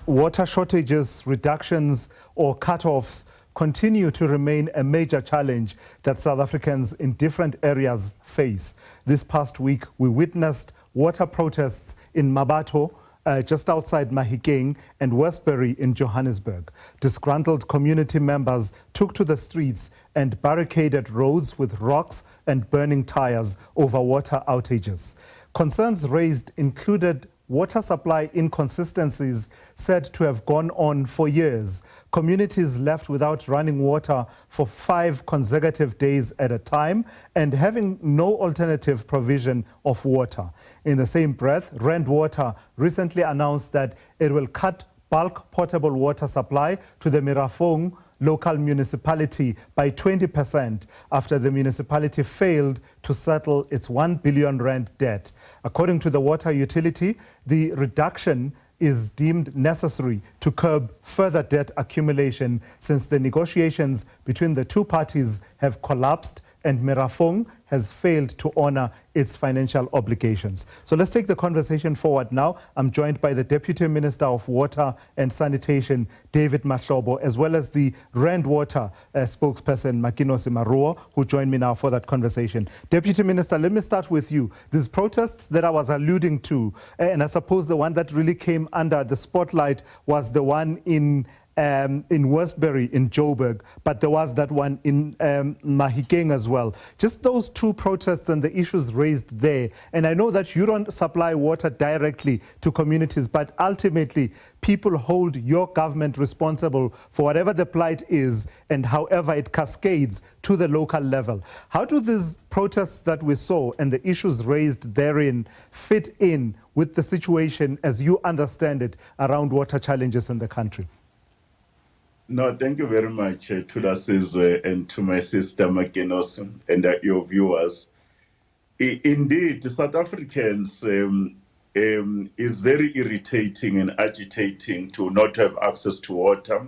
water shortages, reductions or cut-offs continue to remain a major challenge that South Africans in different areas face. This past week, we witnessed water protests in Mmabatho, just outside Mahikeng and Westbury in Johannesburg. Disgruntled community members took to the streets and barricaded roads with rocks and burning tyres over water outages. Concerns raised included water supply inconsistencies said to have gone on for years, communities left without running water for 5 consecutive days at a time, and having no alternative provision of water. In the same breath, Rand Water recently announced that it will cut bulk potable water supply to the Merafong local municipality by 20% after the municipality failed to settle its 1 billion rand debt. According to the water utility, the reduction is deemed necessary to curb further debt accumulation since the negotiations between the two parties have collapsed and Merafong has failed to honor its financial obligations. So let's take the conversation forward now. I'm joined by the Deputy Minister of Water and Sanitation, David Mahlobo, as well as the Rand Water spokesperson, Makinosi Maruo, who joined me now for that conversation. Deputy Minister, let me start with you. These protests that I was alluding to, and I suppose the one that really came under the spotlight was the one in Westbury, in Joburg, but there was that one in Mahikeng as well. Just those two protests and the issues raised there. And I know that you don't supply water directly to communities, but ultimately people hold your government responsible for whatever the plight is and however it cascades to the local level. How do these protests that we saw and the issues raised therein fit in with the situation as you understand it around water challenges in the country? No, thank you very much to the Sizwe and to my sister Makinosi and your viewers. Indeed, South Africans is very irritating and agitating to not have access to water,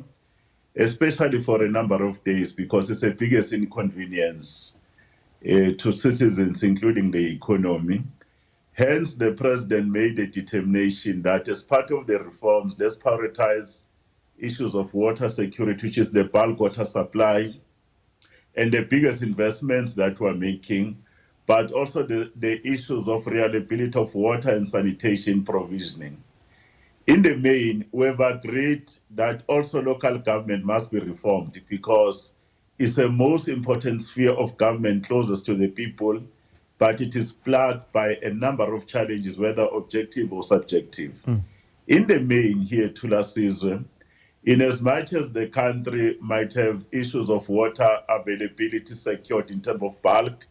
especially for a number of days, because it's the biggest inconvenience to citizens, including the economy. Hence, the president made a determination that as part of the reforms, let's prioritize issues of water security, which is the bulk water supply, and the biggest investments that we're making, but also the issues of reliability of water and sanitation provisioning. In the main, we've agreed that also local government must be reformed because it's the most important sphere of government closest to the people, but it is plagued by a number of challenges, whether objective or subjective. In the main here, Tula Sizwe, in as much as the country might have issues of water availability secured in terms of bulk,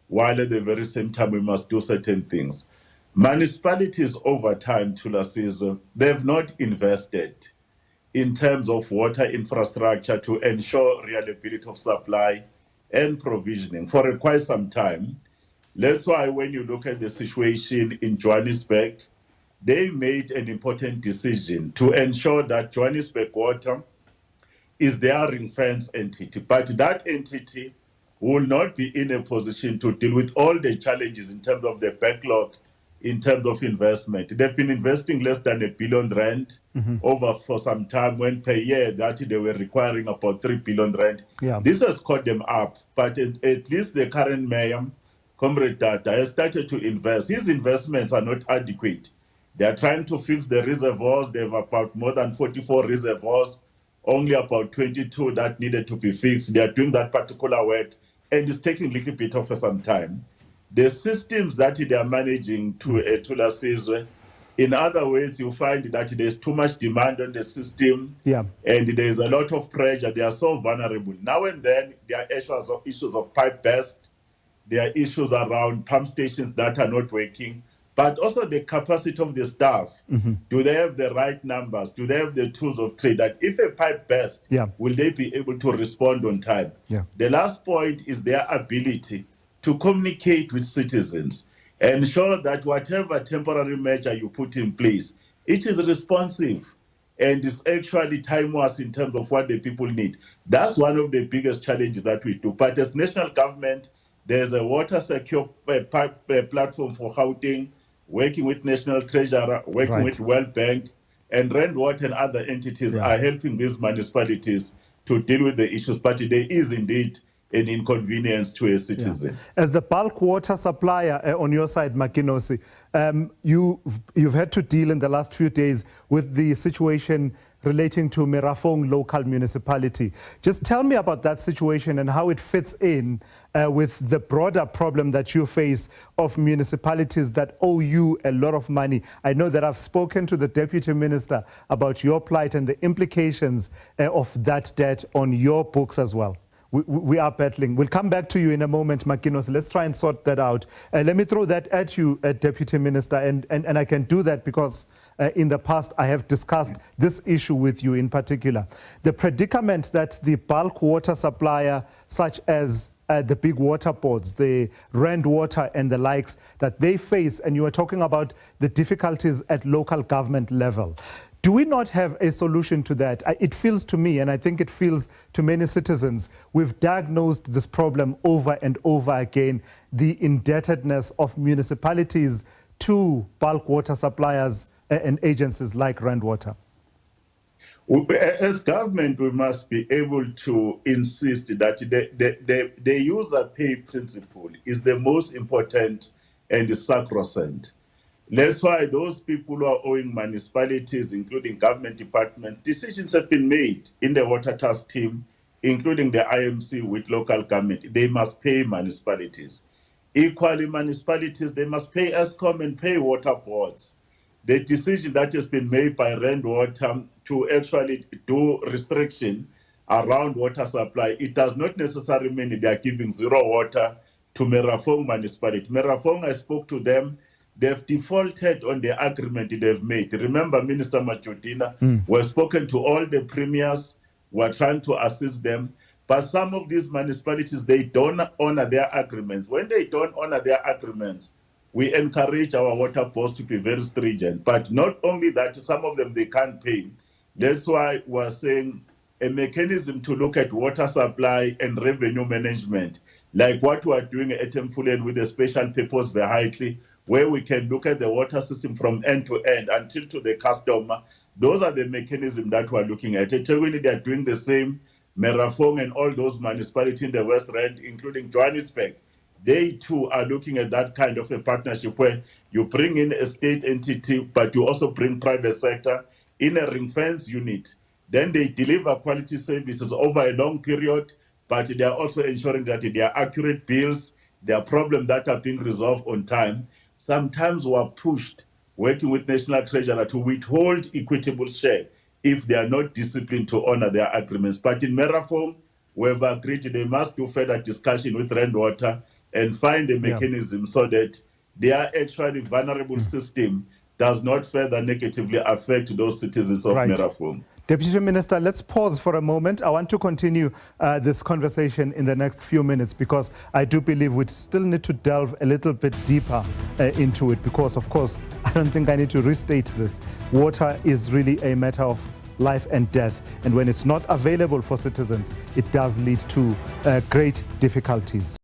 while at the very same time we must do certain things. Municipalities over time, Tula Sizwe, they have not invested in terms of water infrastructure to ensure reliability of supply and provisioning for quite some time. That's why when you look at the situation in Johannesburg, they made an important decision to ensure that Johannesburg Water is their ring-fence entity, but that entity will not be in a position to deal with all the challenges in terms of the backlog, in terms of investment. They've been investing less than R1 billion over for some time, when per year that they were requiring about R3 billion. Yeah. This has caught them up, but at least the current mayor, Comrade Data, has started to invest. His investments are not adequate. They are trying to fix the reservoirs. They have about more than 44 reservoirs, only about 22 that needed to be fixed. They are doing that particular work, and it's taking a little bit of some time. The systems that they are managing to Sizwe, in other words, you find that there's too much demand on the system, and there's a lot of pressure. They are so vulnerable. Now and then, there are issues of pipe burst. There are issues around pump stations that are not working, but also the capacity of the staff. Do they have the right numbers? Do they have the tools of trade? That if a pipe bursts, will they be able to respond on time? The last point is their ability to communicate with citizens, ensure that whatever temporary measure you put in place, it is responsive and is actually timeless in terms of what the people need. That's one of the biggest challenges that we do. But as national government, there's a water secure platform for Gauteng, working with National Treasurer, working with World Bank, And Randwater and other entities are helping these municipalities to deal with the issues, but there is indeed an inconvenience to a citizen. As the bulk water supplier on your side, Makinosi, you've had to deal in the last few days with the situation relating to Merafong local municipality. Just tell me about that situation and how it fits in with the broader problem that you face of municipalities that owe you a lot of money. I know that I've spoken to the Deputy Minister about your plight and the implications of that debt on your books as well. We are battling. We'll come back to you in a moment, Makinos. Let's try and sort that out. Let me throw that at you, Deputy Minister, and I can do that because in the past I have discussed this issue with you in particular. The predicament that the bulk water supplier, such as the big water boards, the Randwater and the likes, that they face, and you are talking about the difficulties at local government level. Do we not have a solution to that? It feels to me, and I think it feels to many citizens, we've diagnosed this problem over and over again, the indebtedness of municipalities to bulk water suppliers and agencies like Randwater. As government, we must be able to insist that the user pay principle is the most important and the sacrosanct. That's why those people who are owing municipalities, including government departments, decisions have been made in the water task team, including the IMC with local government. They must pay municipalities. Equally, municipalities, they must pay ESCOM and pay water boards. The decision that has been made by Randwater to actually do restriction around water supply, it does not necessarily mean they are giving zero water to Merafong municipality. Merafong, I spoke to them. They've defaulted on the agreement they've made. Remember, Minister Majodina, we've spoken to all the premiers, we're trying to assist them, but some of these municipalities, they don't honor their agreements. When they don't honor their agreements, we encourage our water boards to be very stringent. But not only that, some of them, they can't pay. That's why we're saying a mechanism to look at water supply and revenue management, like what we're doing at Mfulen with the special purpose vehicle, where we can look at the water system from end to end until to the customer. Those are the mechanisms that we're looking at. Ethekwini, they are doing the same. Merafong and all those municipalities in the West Rand, including Johannesburg, they too are looking at that kind of a partnership where you bring in a state entity, but you also bring private sector in a ring-fence unit. Then they deliver quality services over a long period, but they are also ensuring that they are accurate bills, there are problems that are being resolved on time. Sometimes we are pushed, working with National Treasurer, to withhold equitable share if they are not disciplined to honor their agreements. But in Merafong, we have agreed they must do further discussion with Randwater and find a mechanism so that their actually vulnerable system does not further negatively affect those citizens of Merafong. Deputy Minister, let's pause for a moment. I want to continue this conversation in the next few minutes because I do believe we still need to delve a little bit deeper into it because, of course, I don't think I need to restate this. Water is really a matter of life and death, and when it's not available for citizens, it does lead to great difficulties.